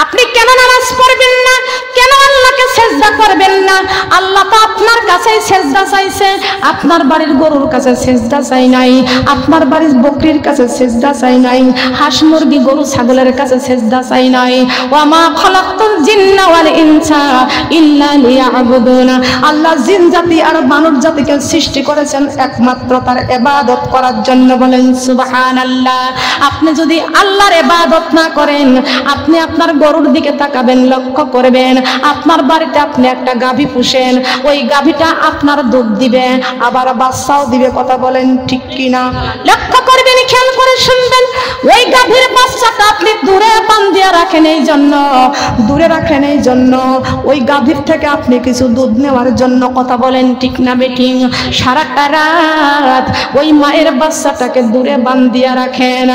আপনি কেন নামাজ পড়বেন না, কেন আল্লাহকে সেজদা করবেন না? আল্লাহ তো আপনার কাছে সেজদা চাইছে, আপনার বাড়ির গরুর কাছে সেজদা চাই নাই, আপনার বাড়ির বকরির কাছে সেজদা চাই নাই, হাঁস মুরগি গরু ছাগলের কাছে সেজদা চাই নাই। ওয়া মা খালাকতুল জিন্না ওয়াল ইনসা ইল্লা লিয়াবুদুন। আল্লাহ জিন জাতি আর মানব জাতিকে সৃষ্টি করেছেন একমাত্র তার ইবাদত করার জন্য। বলেন সুবহানাল্লাহ। আপনি যদি আল্লাহর ইবাদত না করেন, আপনি আপনার গরুর দিকে তাকাবেন, লক্ষ্য করবেন আপনার বাড়িতে আপনি একটা গাভী পুষেন, ওই গাভীটা আপনার দুধ দিবে, আবার বাচ্চাও দিবে। কথা বলেন ঠিক কিনা? লক্ষ্য করবেন, খেয়াল করে শুনবেন। ওই গাভীর বাচ্চাটা আপনি দূরে বান্ধিয়া রাখেন এই জন্য, দূরে রাখেন এই জন্য ওই গাভীর থেকে আপনি কিছু দুধ নেওয়ার জন্য। কথা বলেন ঠিক না বেঠিক? সারাটা রাত ওই মায়ের বাচ্চাটাকে দূরে বান্ধিয়া রাখেন।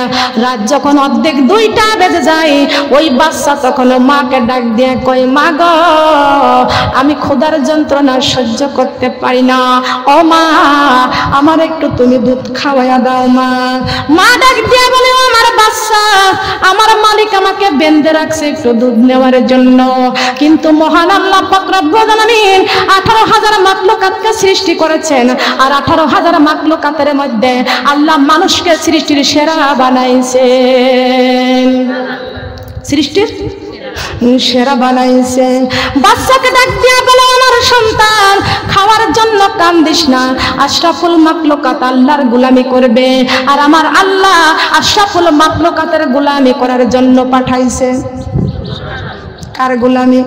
রাত যখন অর্ধেক 2টা বেজে যায়, ওই বাচ্চা তখন মাকে ডাক দিয়ে কয়, মা গো, আমি ক্ষুধার যন্ত্রণা সহ্য করতে পারি না, ও মা আমার একটু তুমি দুধ খাওয়াইয়া দাও। মা মা ডাক দিয়ে বলে, আমার বাচ্চা, আমার মালিক আমাকে বেঁধে রাখছে একটু দুধ নেওয়ার জন্য। কিন্তু মহান আল্লাহ পাক রব্বুল আলামিন 18,000 মাখলুকাতকে সৃষ্টি করেছেন, আর 18,000 মাখলুকাতের মধ্যে আল্লাহ মানুষকে সৃষ্টির সেরা বানাইছেন, সৃষ্টির সেরা বানাইছে। বাচ্চাকে ডাক দিয়া বলে, আমার সন্তান খাওয়ার জন্য কান্দিস না, আশরাফুল মাখলুকাত আল্লাহর গোলামি করবে, আর আমার আল্লাহ আশরাফুল মাখলুকাতের গোলামি করার জন্য পাঠাইছে। কার গোলামি?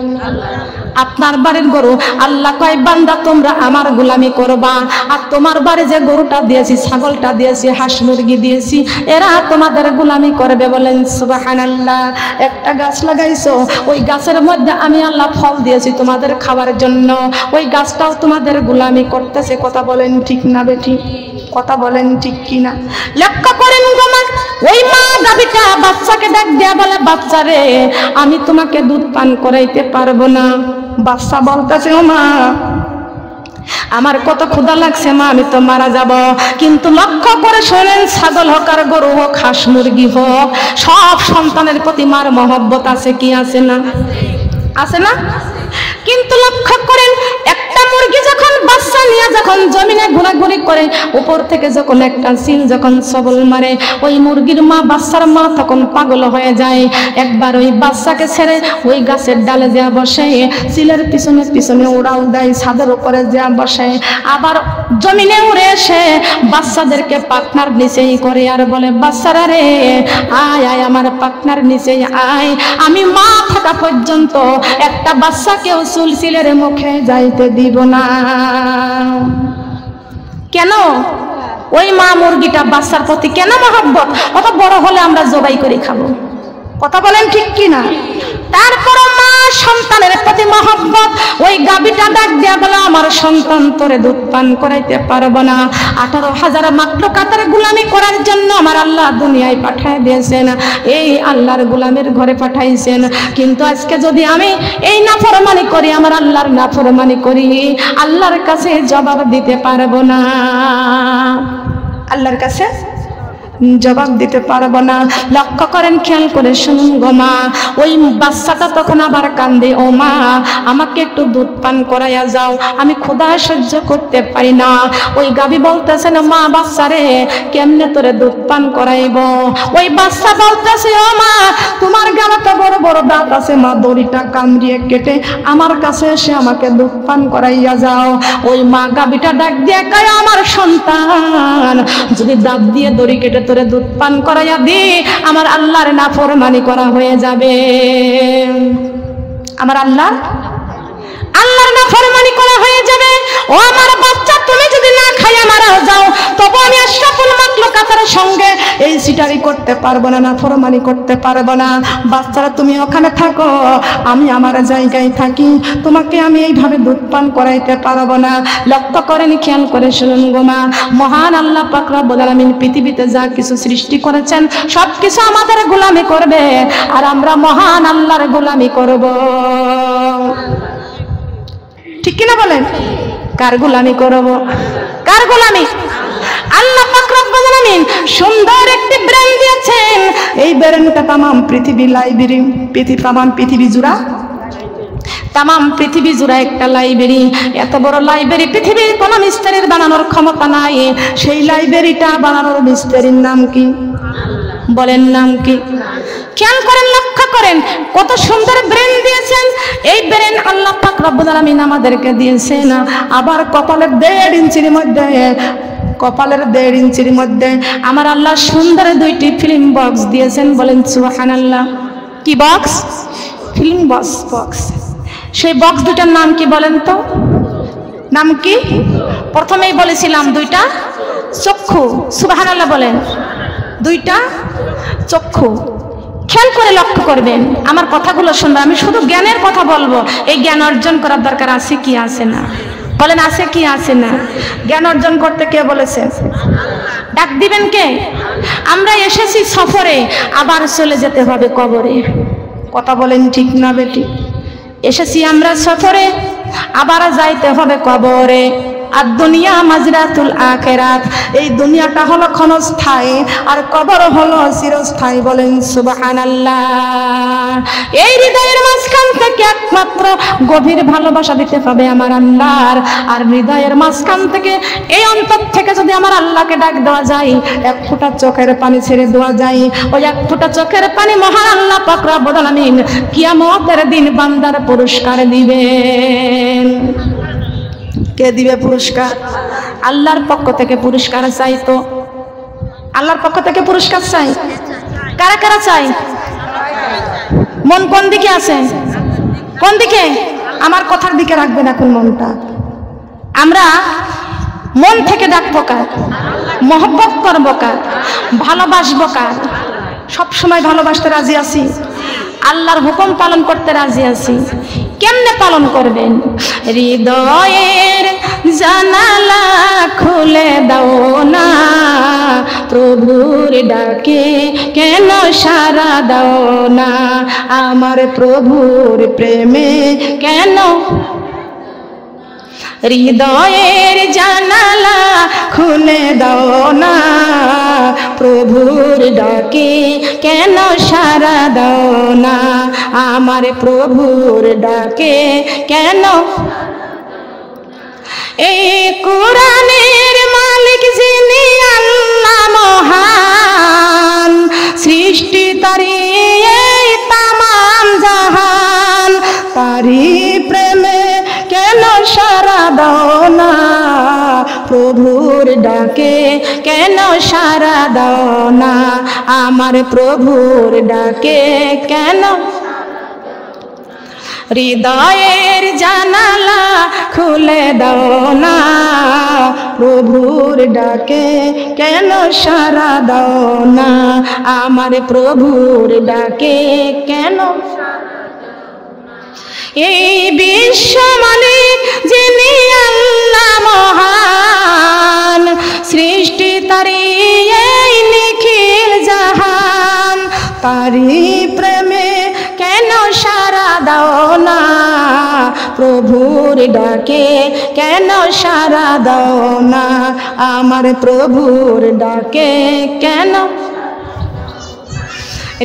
আপনার বাড়ির গরু আল্লাহ কয়, বান্দা তোমরা আমার গোলামি করবা, আর তোমার বাড়ি যে গরুটা দিয়েছি, ছাগলটা দিয়েছি, হাঁস মুরগি দিয়েছি, এরা তোমাদের গোলামি করবে। বলেন সুবহানাল্লাহ। একটা গাছ লাগাইছো, ওই গাছের মধ্যে আমি আল্লাহ ফল দিয়েছি তোমাদের খাওয়ার জন্য, ওই গাছটাও তোমাদের গোলামি করতেছে। কথা বলেন ঠিক না বেঠিক? কথা বলেন ঠিক কিনা? লক্ষ্য করেন গোমা, ওই মা গাভীটা বাচ্চাকে ডাক দেয়া বলে, বাচ্চা রে, আমি তোমাকে দুধ পান করাইতে পারবো না। বাচ্চা বলতেছে, ও মা আমার কত ক্ষুধা লাগছে মা, আমি তো মারা যাব। কিন্তু লক্ষ্য করে শোনেন, ছাগল হোক আর গরু হোক, হাঁস মুরগি হোক, সব সন্তানের প্রতি মার মহব্বত আছে কি আছে না? আছে না? কিন্তু লক্ষ্য করেন, একটা মুরগি যখন বাচ্চা নিয়ে যখন জমিনে ঘোরাঘুরি করে, উপর থেকে যখন একটা সিল যখন সবল মারে, ওই মুরগির মা, বাচ্চার মা তখন পাগল হয়ে যায়। একবার ওই বাচ্চাকে ছেড়ে ওই গাছের ডালে যা বসে, সিলের পিছনে পিছনে উড়াল দেয়, ছাদের উপরে যা বসে, আবার জমিনে উড়ে এসে বাচ্চাদেরকে পাখনার নিচেই করে আর বলে, বাচ্চারা রে আয় আয় আমার পাখনার নিচেই আয়, আমি মা থাকা পর্যন্ত একটা বাচ্চাকেও সিলের মুখে যাইতে দিব না। কেন? ওই মা মুরগিটা বাচ্চার প্রতি কেন মহব্বত? অত বড় হলে আমরা জবাই করে খাবো। কথা বলেন ঠিক কিনা? তারপর মা সন্তানের প্রতি মহব্বত, ওই গাভীটা ডাক দিয়া বলে, আমার সন্তান তোরে দুধ পান করাইতে পারবো না। 18,000 মাখলুকাতের গোলামি করার জন্য আমার আল্লাহ দুনিয়ায় পাঠায় দিয়েছেন, এই আল্লাহর গোলামের ঘরে পাঠাইছেন। কিন্তু আজকে যদি আমি এই নাফরমানি করি, আমার আল্লাহর নাফরমানি করি, আল্লাহর কাছে জবাব দিতে পারবো না, আল্লাহর কাছে জবাব দিতে পারবো না। লক্ষ্য করেন, খেয়াল করে শুনুন গো মা, ওই বাচ্চাটা তখন আবার কান্দে, ও মা আমাকে একটু দুধ পান করাইয়া যাও, আমি ক্ষুধা সহ্য করতে পারি না। ওই গাভী বলতেছে না, মা বাচ্চারে কেমনে তোরে দুধ পান করাইব? ওই বাচ্চা বলতেছে, ও মা তোমার গালে তো বড় বড় দাঁত আছে, মা দড়িটা কামড়িয়ে কেটে আমার কাছে এসে আমাকে দুধ পান করাইয়া যাও। ওই মা গাভীটা ডাক দিয়ে কয়, আমার সন্তান যদি দাঁত দিয়ে দড়ি কেটে তোরে দুধ পান করাইয়া দি, আমার আল্লাহর নাফরমানি করা হয়ে যাবে, আমার আল্লাহর নাফরমানি করা হয়ে যাবে। ও আমার বাচ্চা, তুমি যদি না খাইয়া মারা যাও, তবে আমি আশরাফুল মাখলুকাতের সঙ্গে এই সিটারি করতে পারবো না, নাফরমানি করতে পারবো না। বাচ্চারা তুমি ওখানে থাকো, আমি আমার জায়গায় থাকি, তোমাকে আমি এইভাবে দুধ পান করাইতে পারবো না। লক্ষ্য করেন, খেয়াল করে শুনুন গো মা, মহান আল্লাহ পাক রব্বুল আলামিন পৃথিবীতে যা কিছু সৃষ্টি করেছেন সব কিছু আমাদের গোলামি করবে, আর আমরা মহান আল্লাহর গোলামি করব। ঠিক কিনা বলেন? কার গোলামি করব? কার গোলামি? আল্লাহ পাক রব্বুল আলামিন সুন্দর একটি ব্রেন দিয়েছেন। এই ব্রেনটা তামাম পৃথিবী লাইব্রেরি, তামাম পৃথিবী জুড়া, তামাম পৃথিবী জুড়া একটা লাইব্রেরি। এত বড় লাইব্রেরি পৃথিবীর কোন মিস্ত্রির বানানোর ক্ষমতা নাই। সেই লাইব্রেরিটা বানানোর মিস্ত্রির নাম কি? বলেন নাম কি? খেয়াল করেন, লক্ষ্য করেন কত সুন্দর ব্রেন দিয়েছেন। এই ব্রেন আল্লাহ পাক রব্বুল আলামিন আমাদেরকে দিয়েছেন। আবার কপালের 1.5 ইঞ্চির মধ্যে, কপালের 1.5 ইঞ্চির মধ্যে আমার আল্লাহ সুন্দর 2টি ফিল্ম বক্স দিয়েছেন। বলেন সুবহানাল্লাহ। কি বক্স? Film box. সেই বক্স দুটার নাম কি বলেন তো? নাম কি? প্রথমেই বলেছিলাম 2টা চক্ষু। সুবহানাল্লাহ বলেন। 2টা চক্ষু। খেয়াল করে লক্ষ্য করবেন, আমার কথাগুলো শুনবেন। আমি শুধু জ্ঞানের কথা বলবো। এই জ্ঞান অর্জন করার দরকার আছে কি আছে না? বলেন আছে কি আছে না? জ্ঞান অর্জন করতে কে বলেছেন? ডাক দিবেন কে? আমরা এসেছি সফরে, আবার চলে যেতে হবে কবরে। কথা বলেন ঠিক না বেটি? এসেছি আমরা সফরে, আবার যাইতে হবে কবরে। আর দুনিয়া মাজরাতুল আখিরাত, এই দুনিয়াটা হলো ক্ষণস্থায়ী আর কবর হলো চিরস্থায়ী। বলেন সুবহানাল্লাহ। এই হৃদয়ের মাঝখান থেকে একমাত্র গভীর ভালোবাসা দিতে হবে আমার আল্লাহর। আর হৃদয়ের মাঝখান থেকে, এই অন্তর থেকে যদি আমার আল্লাহকে ডাক দেওয়া যায়, 1 ফোঁটা চোখের পানি ছেড়ে দেওয়া যায়, ওই 1 ফোঁটা চোখের পানি মহান আল্লাহ পাক রব্বুল আলামিন কিয়ামতের দিন বান্দার পুরস্কার দিবেন। কে দিবে পুরস্কার? আল্লাহর পক্ষ থেকে পুরস্কার চাই। তো আল্লাহর পক্ষ থেকে পুরস্কার চাই। কারা কারা চাই? মন কোন দিকে আছে? কোন দিকে? আমার কথার দিকে রাখবেন এখন মনটা। আমরা মন থেকে ডাকবো কার? মহব্বত করবো কার? ভালোবাসবো কার? সবসময় ভালোবাসতে রাজি আছি, আল্লাহর হুকুম পালন করতে রাজি আছি। কেমনে পালন করবেন? হৃদয়ের জানালা খুলে দাও না, প্রভুর ডাকে কেন সাড়া দাও না, আমার প্রভুর প্রেমে কেন। হৃদয়ের জানালা খুলে দাও না, প্রভুর ডাকে কেন সাড়া দাও না, আমার প্রভুর ডাকে কেন। এই কোরআনের মালিক যিনি আল্লাহ মহান, সৃষ্টি তারি এই তামাম জাহান, তারি প্রেমে কেন সাড়া দাও না, প্রভুর ডাকে কেন সাড়া দাও না, আমার প্রভুর ডাকে কেন। হৃদয়ের জানালা খুলে দাও না, প্রভুর ডাকে কেন সাড়া দাও না, আমার প্রভুর ডাকে কেন। এই বিশ্ব মালিক যিনি আল্লাহ মহান, সৃষ্টি তারি এই নিখিল জাহান, তারি প্রেমে কেন সাড়া দাও না, প্রভুর ডাকে কেন সাড়া দাও না, আমার প্রভুর ডাকে কেন।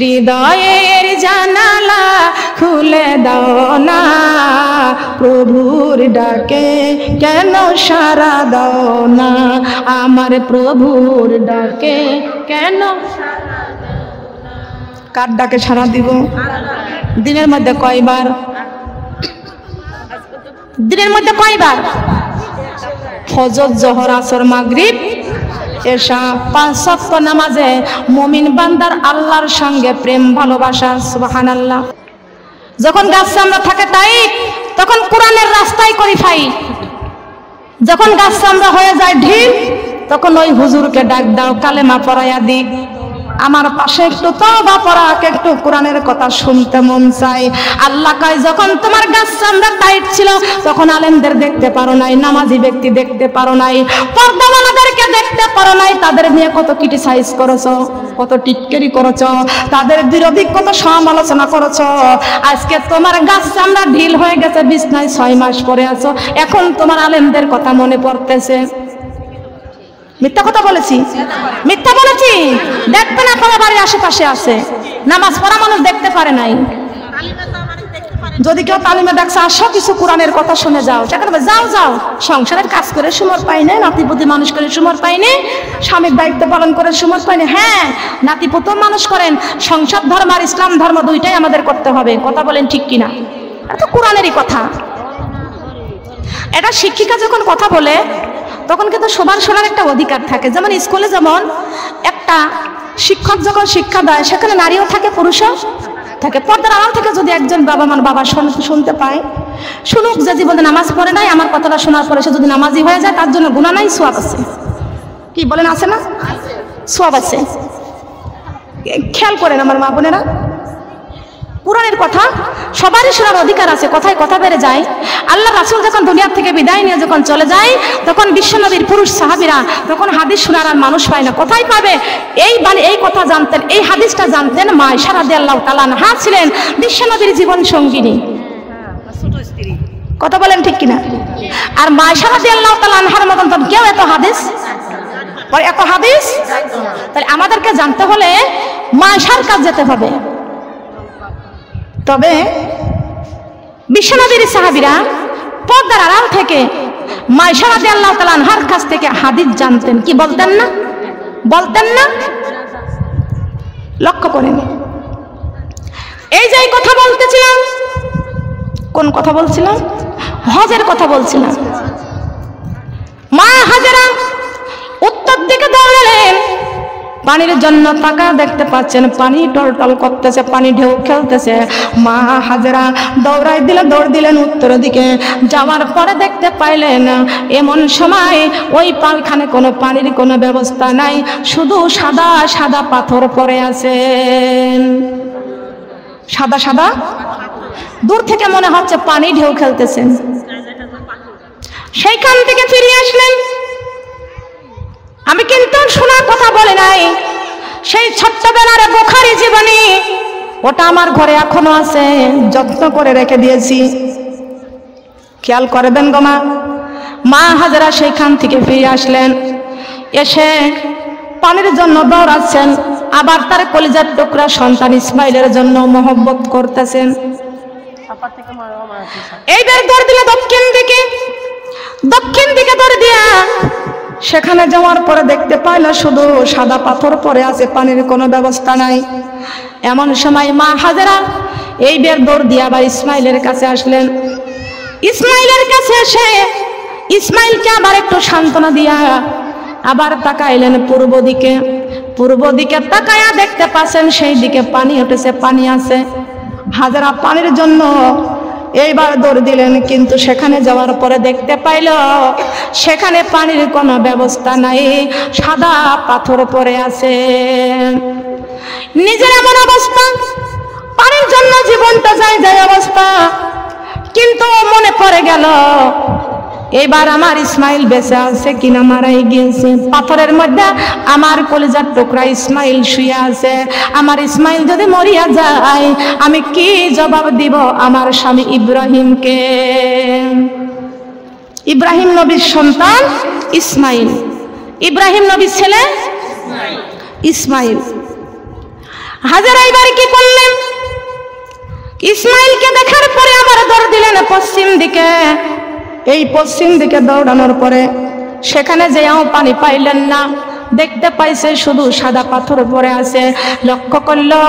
হৃদয়ের জানালা খুলে দাও না, প্রভুর ডাকে কেন সাড়া দাও না, আমার প্রভুর ডাকে কেন। কার ডাকে সাড়া দিব? দিনের মধ্যে কয়বার? দিনের মধ্যে কয়বার? ফজর, জোহর, আসর, মাগরিব, এশা, 5 ওয়াক্ত নামাজে মুমিন বান্দার আল্লাহর সঙ্গে প্রেম ভালোবাসা। সুবহানাল্লাহ। যখন গাছ চামড়া থাকে তাই, তখন কোরআনের রাস্তায় করি ফাই। যখন গাছ চামড়া হয়ে যায় ঢিল, তখন ওই হুজুরকে ডাক দাও, কালেমা পড়াইয়া দিক। আমার পাশে একটু তওবা পড়া, একটু কোরআনের কথা শুনতে মন চাই। আল্লাহ কয় যখন তোমার গাছ চামড়া টাইট ছিল, তখন আলেমদের দেখতে পারো নাই, নামাজি ব্যক্তি দেখতে পারো নাই, পর্দাওয়ালাদেরকে দেখতে পারো নাই, তাদের নিয়ে কত ক্রিটিসাইজ করেছো, কত টিটকারি করেছো, তাদের বিরোধী কত সমালোচনা করেছো। আজকে তোমার গাছ চামড়া ঢিল হয়ে গেছে, বিছনায় 6 মাস পরে আছো, এখন তোমার আলেমদের কথা মনে পড়তেছে। মিথ্যা কথা বলেছি? মিথ্যা বলেছি? দেখবেন আপনারা বাড়ির আশেপাশে আছে, নামাজ পড়া মানুষ দেখতে পারে নাই। যদি কেউ তালিমে দেখছে, আসো কিছু কোরআনের কথা শুনে যাও। যাও যাও, সংসারের কাজ করে সময় পাই না, নাতিপুতি মানুষ করে সময় পাইনি, স্বামীর দায়িত্ব পালন করে সময় পাইনি। হ্যাঁ, নাতিপুত মানুষ করেন, সংসার ধর্ম আর ইসলাম ধর্ম দুইটাই আমাদের করতে হবে। কথা বলেন ঠিক কিনা? এটা তো কোরআনেরই কথা। এটা শিক্ষিকা যখন কথা বলে তখন কিন্তু সবার শোনার একটা অধিকার থাকে। যেমন স্কুলে যেমন একটা শিক্ষক যখন শিক্ষা দেয়, সেখানে নারীও থাকে, পুরুষও থাকে। পর্দার আড়াল থেকে যদি একজন বাবা শুনতে পায়, শুনুক, যে জীবনে নামাজ পড়ে নাই, আমার কথাটা শোনার পরে সে যদি নামাজি হয়ে যায়, তার জন্য গুনাহ নাই, সওয়াব আছে। কি বলেন, আছে না? সওয়াব আছে। খেয়াল করেন আমার মা বোনেরা, কোরআনের কথা সবারই শোনার অধিকার আছে। কথায় কথা বেড়ে যায়। আল্লাহ রাসূল যখন দুনিয়া থেকে বিদায় নিয়ে যখন চলে যায়, তখন বিশ্বনবীর পুরুষ সাহাবীরা তখন হাদিস শোনার আর মানুষ পায় না। কোথায় পাবে? এই কথা জানতেন, এই হাদিসটা জানতেন মা আয়েশা রাদিয়াল্লাহু তাআলা আনহা ছিলেন বিশ্বনবীর জীবন সঙ্গিনী। কথা বলেন ঠিক কিনা? আর মা আয়েশা রাদিয়াল্লাহু তাআলা আনহার মতন তো কেউ এত হাদিস তাহলে আমাদেরকে জানতে হলে মা আয়েশার কাছে যেতে হবে। তবে বিশ্বনবীর সাহাবীরা পর্দার আড়াল থেকে মা আয়েশা রাদিয়াল্লাহু তাআলা আনহার কাছ থেকে হাদিস জানতেন। কি বলতেন না? বলতেন না? লক্ষ্য করেন। এই যে কথা বলতেছিলাম, কোন কথা বলছিলাম? হজের কথা বলছিলাম। মা হাজেরা উত্তর দিকে দৌড়ালেন, পানির জন্য তাকা দেখতে পাচ্ছেন, পানি টলটল করতেছে, পানি ঢেউ খেলতেছে। মা হাজেরা দৌড় দিলেন উত্তর দিকে। যাওয়ার পরে দেখতে পাইলেন এমন সময় ওই পালখানে কোনো পানির কোনো ব্যবস্থা নাই, শুধু সাদা সাদা পাথর পড়ে আছে। সাদা সাদা, দূর থেকে মনে হচ্ছে পানি ঢেউ খেলতেছেন। সেইখান থেকে ফিরে আসলেন। আমি কিন্তু শোনার কথা বলে নাই, সেই ছোট্টবেলার বুখারী জীবনী, ওটা আমার ঘরে এখনো আছে, যত্ন করে রেখে দিয়েছি। খেয়াল করবেন গো মা। মা হাজেরা সেইখান থেকে ফিরে আসলেন, এসে পানির জন্য দৌড়াচ্ছেন, আবার তার কলিজার টুকরা সন্তান ইসমাইলের জন্য মহব্বত করতেছেন। এইবার দৌড় দিলে দক্ষিণ দিকে দৌড় দিয়া সেখানে যাওয়ার পরে দেখতে পাইল শুধু সাদা পাথর পড়ে আছে, পানির কোনো ব্যবস্থা নাই। এমন সময় মা হাজেরা এইবার দৌড় দিয়ে আবার ইসমাইলের কাছে আসলেন। ইসমাইলের কাছে এসে ইসমাইলকে আবার একটু সান্ত্বনা দিয়া আবার তাকাইলেন পূর্ব দিকে তাকায়া দেখতে পাচ্ছেন সেই দিকে পানি উঠেছে, পানি আছে। হাজেরা পানির জন্য এইবার দৌড় দিলেন, কিন্তু সেখানে যাওয়ার পরে দেখতে পাইল সেখানে পানির কোনো ব্যবস্থা নাই, সাদা পাথর পড়ে আছে। নিজের এমন অবস্থা, পানির জন্য জীবনটা যায় অবস্থা, কিন্তু মনে পড়ে গেল এবার আমার ইসমাইল বেঁচে আছে কিনা, মারাই গিয়েছে। পাথরের মধ্যে আমার কলিজার টুকরা ইসমাইল শুয়ে আছে। আমার ইসমাইল যদি মরিয়া যায়, আমি কি জবাব দিব আমার স্বামী ইব্রাহিমকে? ইব্রাহিম নবীর সন্তান ইসমাইল, ইব্রাহিম নবীর ছেলে ইসমাইল। হাজেরা এবার কি করলেন? ইসমাইলকে দেখার পরে আবার দৌড় দিলেন পশ্চিম দিকে। এই পশ্চিম দিকে দৌড়ানোর পরে সেখানে যেও পানি পাইলেন না, দেখতে পাইছে শুধু সাদা পাথর পড়ে আছে। লক্ষ্য করলো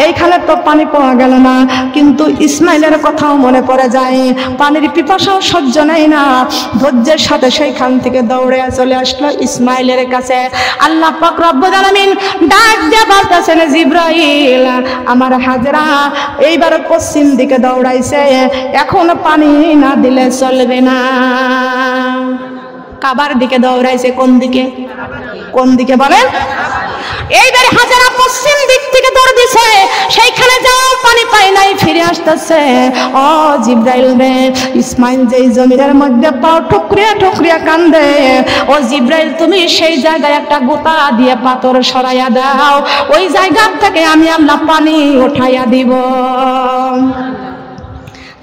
এইখানে তো পানি পাওয়া গেল না, কিন্তু ইসমাইলের কথাও মনে পড়ে যায়, পানির পিপাসাও সহ্য নেই না। ধৈর্যের সাথে সেইখান থেকে দৌড়ে চলে আসলো ইসমাইলের কাছে। আল্লাহ পাক রব্বুল আলামিন ডাক দিয়ে বলতেছেন, জিবরাইল, আমার হাজেরা এইবার পশ্চিম দিকে দৌড়াইছে, এখন পানি না দিলে চলবে না। কাবার দিকে দৌড়াইছে। কোন দিকে বলেন? এইবার হাজেরা পশ্চিম দিক থেকে দৌড় দিছে, সেইখানে যাও পানি পাই নাই, ফিরে আসতেছে। ও জিবরাইল রে, ইসমাইল যেই জমিনের মধ্যে পাও ঠুকরিয়া কান্দে, ও জিবরাইল তুমি সেই জায়গায় একটা গোতা দিয়ে পাথর সরাইয়া দাও, ওই জায়গা থেকে আমি আল্লাহ পানি উঠাইয়া দিব।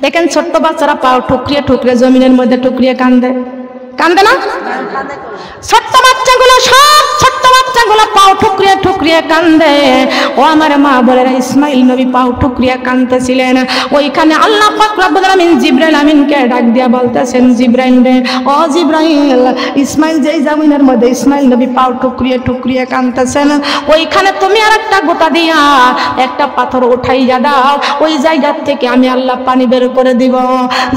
দেখেন ছোট্ট বাচ্চারা পাও ঠুকরিয়ে জমিনের মধ্যে ঠুকরিয়ে কান্দে না? ছোট্ট বাচ্চাগুলো, সব ছোট্ট বাচ্চাগুলো পাও ঠুকরিয়ে ঠুকরিয়ে কান্দে। ও আমার মা বলে, ইসমাইল নবী পাও ঠুকরিয়ে কান্দতেছিলেন। ওইখানে আল্লাহ পাক রব্বুল আলামিন জিবরাইল আমিনকে ডাক দিয়া বলতেছেন, জিবরাইল রে, ও জিবরাইল, ইসমাইল যেই জমিনের মধ্যে ইসমাইল নবী পাও ঠুকরিয়ে ঠুকরিয়ে কান্দতেছেন, ওইখানে তুমি আর একটা গোটা দিয়া একটা পাথর উঠাইয়া দাও, ওই জায়গা থেকে আমি আল্লাহ পানি বের করে দিব।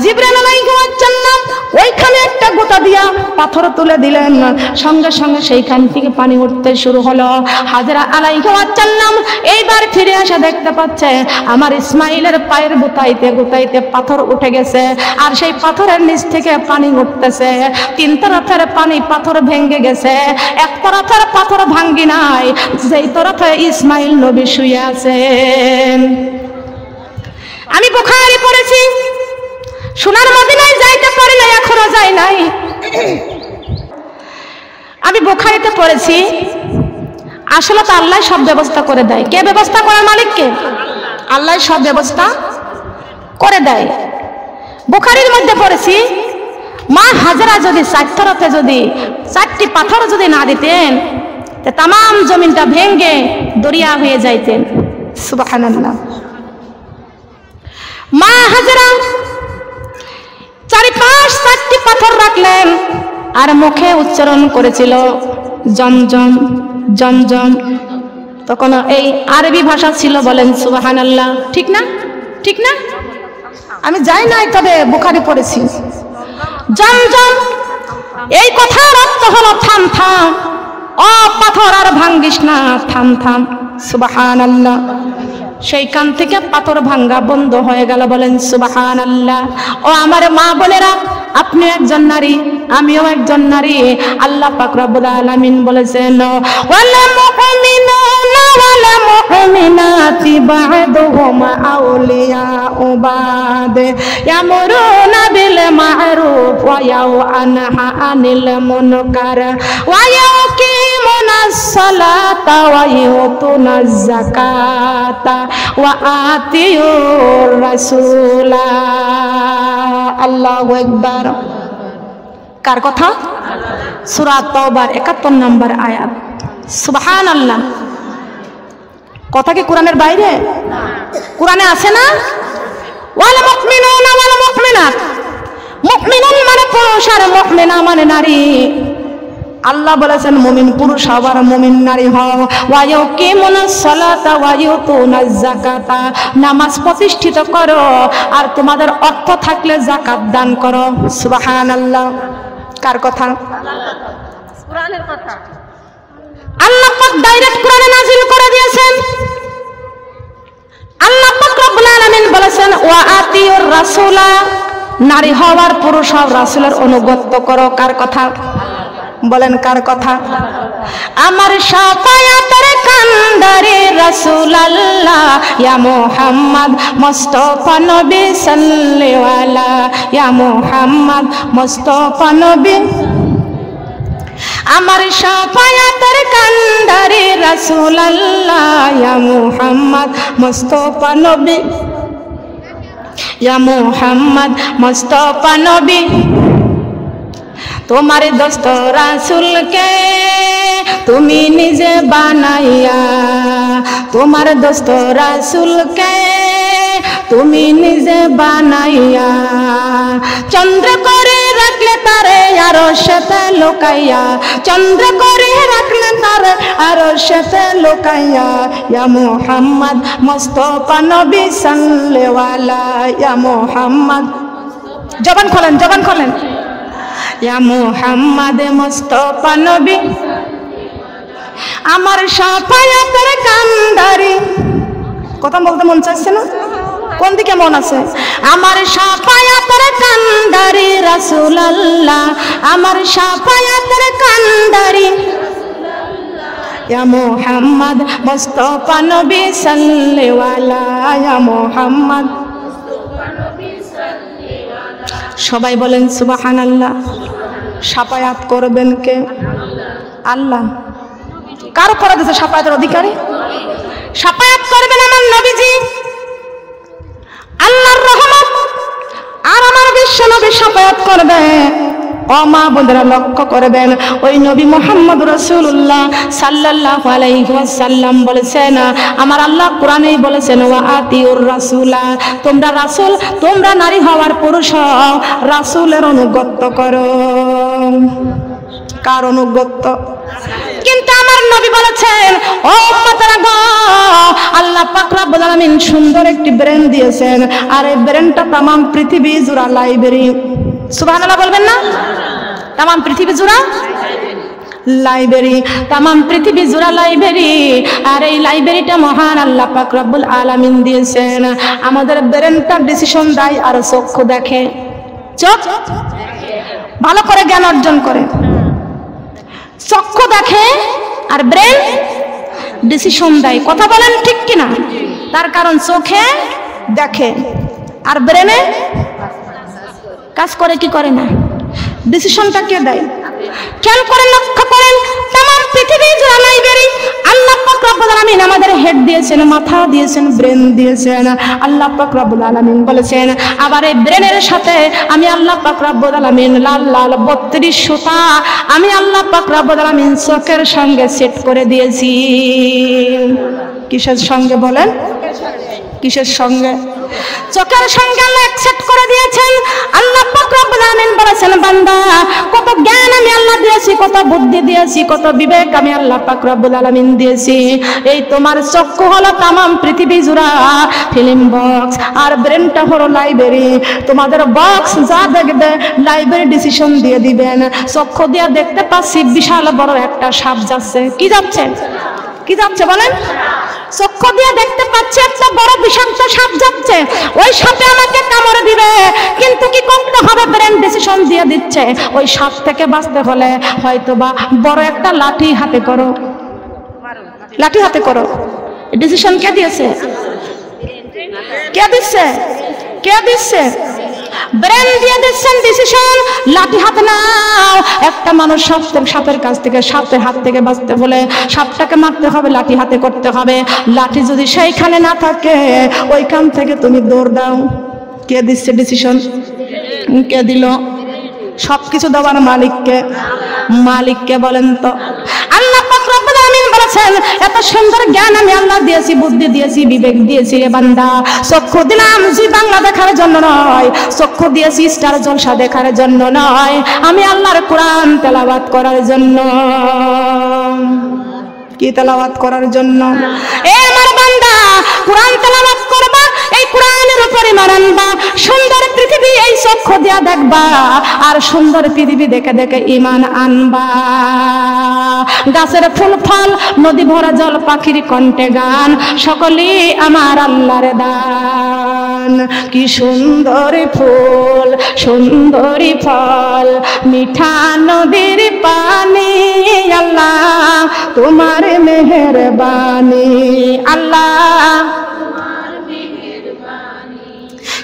জিবরাইল আলাইহিস সালাম ওইখানে একটা গোটা দিয়া পাথর তুলে দিলেন, সঙ্গে সঙ্গে সেইখান থেকে পানি উঠতে শুরু হলো। হাজরা আলাইহিস সালাম এইবার ফিরে এসে দেখতে পাচ্ছে আমার ইসমাইলের পায়ের গোতাইতে গোতাইতে পাথর উঠে গেছে, আর সেই পাথরের নিচ থেকে পানি উঠতেছে। তিন তরফের পানি পাথর ভেঙে গেছে, এক তরফের পাথর ভাঙ্গি নাই, যেই তরফে ইসমাইল নবী শুয়ে আছেন। আমি বুখারী পড়েছি, সোনার মদিনায় যাইতে পারি না, এখনো যাই নাই। আমি বুখারীতে পড়েছি, আসলে তো আল্লাহ সব ব্যবস্থা করে দেয়। কে ব্যবস্থা করার মালিক? কে? আল্লাহ সব ব্যবস্থা করে দেয়। বুখারীর মধ্যে পড়েছি, মা হাজরা যদি চার তরফে যদি চারটি পাথর যদি না দিতেন, তাম জমিনটা ভেঙে দরিয়া হয়ে যাইতেন। সুবহানাল্লাহ। মা হাজরা চারিপাশ চারটি পাথর রাখলেন, আর মুখে উচ্চারণ করেছিল জমজম জমজম। তখন এই আরবি ভাষা ছিল, বলেন সুবহানাল্লাহ। ঠিক না? ঠিক না? আমি যাই নাই, তবে বুখারী পড়েছি। জমজম এই কথার অর্থ হলো থাম থাম, ও পাথর আর ভাঙ্গিস না, থাম থাম। সুবহানাল্লাহ। সেইখান থেকে পাথর ভাঙ্গা বন্ধ হয়ে গেল, বলেন সুবহানাল্লাহ। ও আমার মা বোনেরা, আপনি একজন নারী, আমিও একজন নারী। আল্লাহ পাক রব্বুল আলামিন বলেছেন, ওয়ালা মুমিনুনা ওয়ালা মুমিনাতি বা'দুহুম আউলিয়াউ বা'দ ইয়ামুরুনা বিল মা'রুফ ওয়া ইয়ানহা আনিল মুনকার ওয়া ইয়াকিমুনাস সালাতা ওয়া ইউতুনাজ যাকাতা ওয়া আতিউর রাসূলা। আল্লাহু আকবার। কার কথা? সূরা তাওবার ৭১ নম্বর আয়াত। সুবহানাল্লাহ। কথা কি কোরআনের বাইরে? কোরআনে আছে না? ওয়াল মুমিনুনা ওয়াল মুমিনাত। মুমিনুন মানে পুরুষ আর মুমিনা মানে নারী। আল্লাহ বলেছেন মুমিন পুরুষ হও আর মুমিন নারী হও। ওয়া ইয়াকিমুনাস সালাতা ওয়া ইউতুনাজ যাকাতা, নামাজ প্রতিষ্ঠিত করো আর তোমাদের অর্থ থাকলে যাকাত দান করো। সুবহানাল্লাহ। কার কথা? কোরআনের কথা। আল্লাহ পাক ডাইরেক্ট কোরআনে নাযিল করে দিয়েছেন। আল্লাহ পাক রব্বুল আলামিন বলেছেন, ওয়া আতিউর রাসূলা, নারী হওয়ার পুরুষ হও, রাসূলের অনুগত করো। কার কথা? বলেন কার কথা? আমার শাফায়াতের কান্দারে রাসূলুল্লাহ, ইয়া মুহাম্মদ মুস্তাফা নবী সাল্লাল্লাহু আলাইহি, ইয়া মুহাম্মদ মুস্তাফা নবী। আমার শাফায়াতের কান্দারে রাসূলুল্লাহ, ইয়া মুহাম্মদ মুস্তাফা নবী, ইয়া মুহাম্মদ মুস্তাফা নবী। তোমার দোস্ত রাসূলকে তুমি নিজে বানাইয়া, তোমার দোস্ত রাসূলকে তুমি নিজে বানাইয়া, চন্দ্র করে রাখলে তারে আরশেতে লুকাইয়া, চন্দ্র করে রাখলে তারে আরশেতে লুকাইয়া। ইয়া মুহাম্মদ মুস্তাফা নবী সাল্লাল্লাহু আলাইহি, ইয়া মুহাম্মদ। জবান খোলেন, জবান খোলেন। ইয়া মুহাম্মদ মুস্তাফা নবী, আমার শাফায়াতের কান্দারি। কথা বলতে মন চাইছে না? কোন দিকে মন আছে? আমার শাফায়াতের কান্দারি রাসূলুল্লাহ, আমার শাফায়াতের কান্দারি। ইয়া মুহাম্মদ মুস্তাফা নবী সাল্লাল্লাহু আলাইহি, ইয়া মুহাম্মদ। সবাই বলেন সুবহানাল্লাহ। শাফায়াত করবেন কে? আল্লাহ। কার উপরে দিয়েছে শাফায়াতের অধিকারী? শাফায়াত করবেন আমার নবীজি, আল্লাহর রহমত। আর আমার বিশ্ব নবী শাফায়াত করবে ও মা বোনেরা লক্ষ্য করবেন, ওই নবী মুহাম্মদ রাসূলুল্লাহ সাল্লাল্লাহু আলাইহি ওয়াসাল্লাম বলেছেন, আমার আল্লাহ কোরআনেই বলেছেন, ওয়া আতিউর রাসূলা, তোমরা রাসূল, তোমরা নারী হওয়ার পুরুষ হও, রাসূলের অনুগত্য করো। কার অনুগত্য? কিন্তু আমার নবী বলেছেন, ও উম্মতেরা গো, আল্লাহ পাক রব্বুল আলামিন সুন্দর একটি ব্রেন দিয়েছেন, আর এই ব্রেনটা तमाम পৃথিবী জুড়া লাইব্রেরি। সুবহানাল্লাহ বলবেন না? तमाम পৃথিবী জুড়া লাইব্রেরি, तमाम পৃথিবী জুড়া লাইব্রেরি। আর এই লাইব্রেরিটা মহান আল্লাহ পাক রব্বুল আলামিন দিয়েছেন। আমাদের ব্রেনটা ডিসিশন দেয় আর চক্ষু দেখে, চোখ ভালো করে জ্ঞান অর্জন করে, চক্ষু দেখে আর ব্রেন ডিসিশন দেয়। কথা বলেন ঠিক কিনা? তার কারণ চোখে দেখে আর ব্রেনে কাজ করে কি করে না, ডিসিশনটা কে দেয়? খেয়াল করে লক্ষ্য করেন, तमाम পৃথিবী জুড়ে লাইব্রেরি। আল্লাহ পাক রব্বুল আলামিন আমাদের হেড দিয়েছেন, মাথা দিয়েছেন, ব্রেন দিয়েছেন। আল্লাহ পাক রব্বুল আলামিন বলেছেন, আবার এই ব্রেনের সাথে আমি আল্লাহ পাক রব্বুল আলামিন লাল লাল 32 সুতা আমি আল্লাহ পাক রব্বুল আলামিন চোখের সঙ্গে সেট করে দিয়েছি। কিসের সঙ্গে বলেন? কিসের সঙ্গে? চোখের সঙ্গে আল্লাহ সেট করে দিয়েছেন। আল্লাহ পাক রব্বুল আলামিন বলেছেন, বান্দা কত জ্ঞান আমি আল্লাহ দিয়েছি, কত বুদ্ধি দিয়েছি, কত বিবেক আমি আল্লাহ পাক রব্বুল আলামিন দিয়েছি। এই তোমার চক্ষু হলো तमाम পৃথিবী জুড়া ফিল্ম বক্স, আর ব্রেনটা হলো লাইব্রেরি। তোমাদের বক্স যা দেখবে লাইব্রেরি ডিসিশন দিয়ে দিবেন। চক্ষু দিয়ে দেখতে পাচ্ছি বিশাল বড় একটা সাপ যাচ্ছে। কি যাচ্ছে? কি যাচ্ছে বলেন? চক্ষু দিয়ে দেখতে পাচ্ছি একটা বড় বিষাক্ত সাপ যাচ্ছে, ওই সাপে আমাকে কামড় দিবে, কিন্তু কি করতে হবে? ব্রেন ডিসিশন দিয়ে দিচ্ছে, ওই সাপ থেকে বাঁচতে হলে হয়তোবা বড় একটা লাঠি হাতে করো, লাঠি হাতে করো। ডিসিশন কে দিয়েছে? কে দিচ্ছে? কে দিচ্ছে? ব্রেন দিয়ে দিচ্ছেন ডিসিশন। লাঠি হাতে নাও। একটা মানুষ সাপের কাছ থেকে, সাপের হাত থেকে বাঁচতে হলে সাপটাকে মারতে হবে, লাঠি হাতে করতে হবে। লাঠি যদি সেইখানে না থাকে, ওইখান থেকে তুমি দৌড় দাও। কে দিচ্ছে ডিসিশন? কে দিল? সবকিছু দেওয়ার মালিককে। মালিককে বলেন তো? আল্লাহ পাক রব্বুল আলামিন বলেছেন, এত সুন্দর জ্ঞান আমি আল্লাহ দিয়েছি, বুদ্ধি দিয়েছি, বিবেক দিয়েছি রে বান্দা। চক্ষু দিলাম জি বাংলা দেখার জন্য নয়, চক্ষু দিয়েছি স্টার জলসা দেখার জন্য নয়, আমি আল্লাহর কোরআন তেলাওয়াত করার জন্য। কি তেলাওয়াত করার জন্য? এ আমার বান্দা, কোরআন তেলাওয়াত করবা, এই কোরআনের উপরে মানবা, সুন্দর পৃথিবী এই চক্ষু দিয়া দেখবা, আর সুন্দর পৃথিবী দেখে দেখে ঈমান আনবা। গাছের ফুল ফল, নদী ভরা জল, পাখির কণ্ঠে গান, সকলেই আমার আল্লাহর দান। কি সুন্দরী ফুল, সুন্দরী ফল, মিঠা নদীর পানি, আল্লাহ তোমার মেহেরবানি। আল্লাহ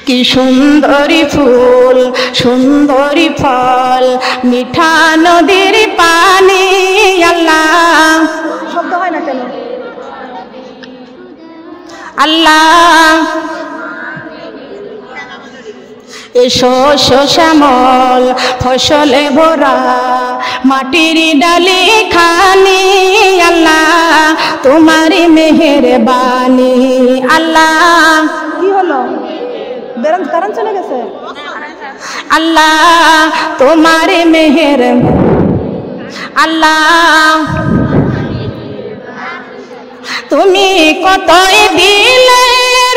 কি সুন্দরী ফুল, সুন্দরী ফল, মিঠা নদীর পানি, আল্লাহ। শব্দ হয় না কেন? আল্লাহ এসো শ্যামল ফসলে ভরা মাটির ডালি খানি, আল্লাহ তোমারই মেহেরবানি। আল্লাহ কি হলো? বেরন কারণ চলে গেছে। আল্লাহ তোমারই মেহের, আল্লাহ তুমি কতই দিলে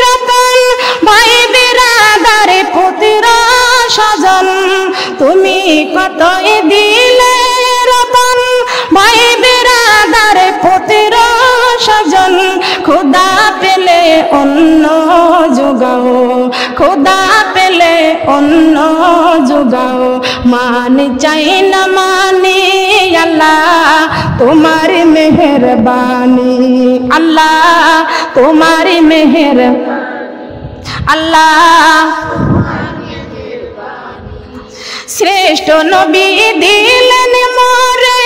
রতন, ভাই বিরাদার পুত্র স্বজন, তুমি কতই দিলে রতন, ভাই বিরাদার পুত্র স্বজন। খোদা পেলে অন্য যোগাও, খোদা পেলে অন্য যোগাও, মান চাই না মানি, আল্লাহ তোমার মেহেরবানি। আল্লাহ তোমার মেহের, আল্লাহ শ্রেষ্ঠ নবী দিলেন মোরে,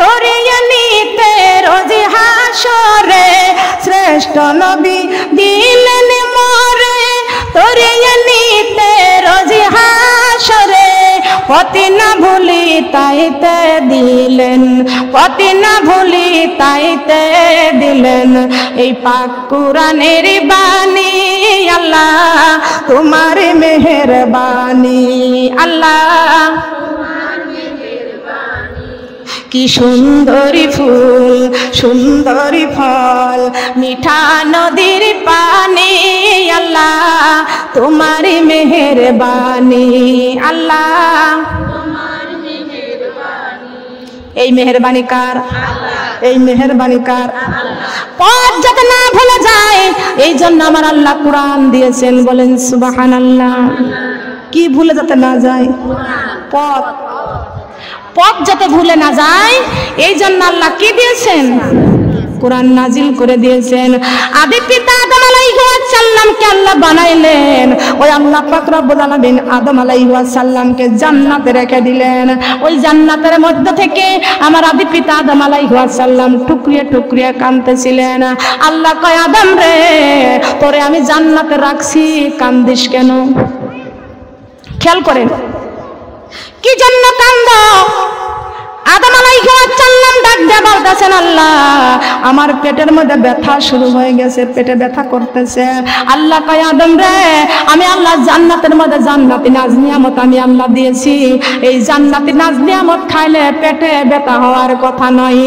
তরিয়ে নিতে রোজ হাসরে। শ্রেষ্ঠ নবী দিলেন মোরে, তরিয়ে নিতে রোজ হাসরে। পতি না ভুলি তাইতে দিলেন, পথে না ভুলি তাইতে দিলেন। এই পাক কুরআনের বাণী আল্লাহ তোমার মেহেরবানি, আল্লাহ কি সুন্দরী ফুল সুন্দরী ফল মিঠা নদীর পানি, আল্লাহ তোমার মেহেরবানি, আল্লাহ এই মেহেরবানি কার? এই মেহেরবানি কার? পথ যাতে না ভুলে যায় এই জন্য আমার আল্লাহ কুরআন দিয়েছেন, বলেন সুবহানাল্লাহ। কি ভুলে যাতে না যায়? পথ পথ যাতে ভুলে না যায় এই জন্য আল্লাহ কি দিয়েছেন? কুরআন নাজিল করে দিয়েছেন। আদি পিতা আদম আলাইহিস সালামকে আল্লাহ বানাইলেন, ওই আল্লাহ পাক রব্বুল আলামিন আদম আলাইহিস সালামকে জান্নাতে রেখে দিলেন। ওই জান্নাতের মধ্যে থেকে আমার আদি পিতা আদম আলাইহিস সালাম টুকরিয়ে টুকরিয়ে কাঁদতেছিলেন। আল্লাহ কয়, আদম রে তোরে আমি জান্নাতে রাখছি, কান্দিস কেন? খেয়াল করেন কি জন্য কান্দ? আদম আলাইহিস সালাম ডাক দিয়ে বলতেছেন, আল্লাহ আমার পেটের মধ্যে ব্যথা শুরু হয়ে গেছে, পেটে ব্যথা করতেছে। আল্লাহ কয়, আদম রে আমি আল্লাহ জান্নাতের মধ্যে জান্নাতি নাজ নিয়ামত আমি আল্লাহ দিয়েছি, এই জান্নাতি নাজ নিয়ামত খাইলে পেটে ব্যথা হওয়ার কথা নয়।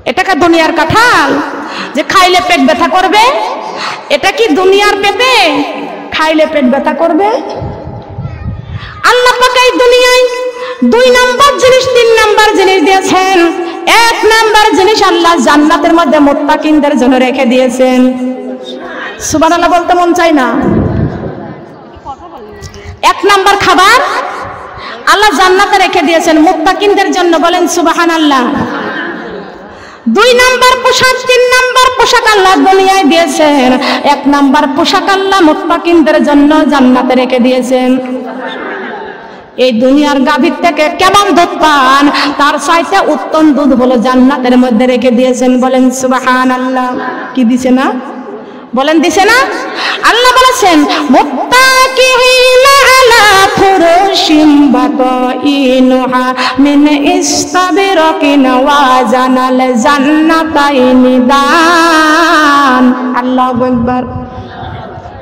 এটাকে দুনিয়ার কাঁঠাল যে খাইলে পেট ব্যথা করবে? এটা কি দুনিয়ার পেঁপে খাইলে পেট ব্যথা করবে? আল্লাহ পাক এই দুনিয়ায় 2 নাম্বার জিনিস 3 নাম্বার জিনিস দিয়েছেন। 1 নাম্বার জিনিস আল্লাহ জান্নাতের মধ্যে মুত্তাকিনদের জন্য রেখে দিয়েছেন। সুবহানাল্লাহ বলতে মন চাই না? 1 নাম্বার খাবার আল্লাহ জান্নাতে রেখে দিয়েছেন মুত্তাকিনদের জন্য, বলেন সুবহানাল্লাহ। 2 নাম্বার পোশাক 3 নাম্বার পোশাক আল্লাহ দুনিয়ায় দিয়েছেন। 1 নাম্বার পোশাক আল্লাহ মুত্তাকিনদের জন্য জান্নাতে রেখে দিয়েছেন। এই দুনিয়ার গাভীর থেকে কেমন দুধ পান, তার চাইতে উত্তম দুধ হলো জান্নাতের মধ্যে রেখে দিয়েছেন, বলেন সুবহানাল্লাহ। কি দিছে না? বলেন দিছে না? আল্লাহ বলেছেন, মুত্তাকিহিনা আলা ফুরুশিম বাতাইনুহা মিন ইস্তাবরাকিন ওয়া জানাল জান্নাতাইনি দান। আল্লাহু আকবার।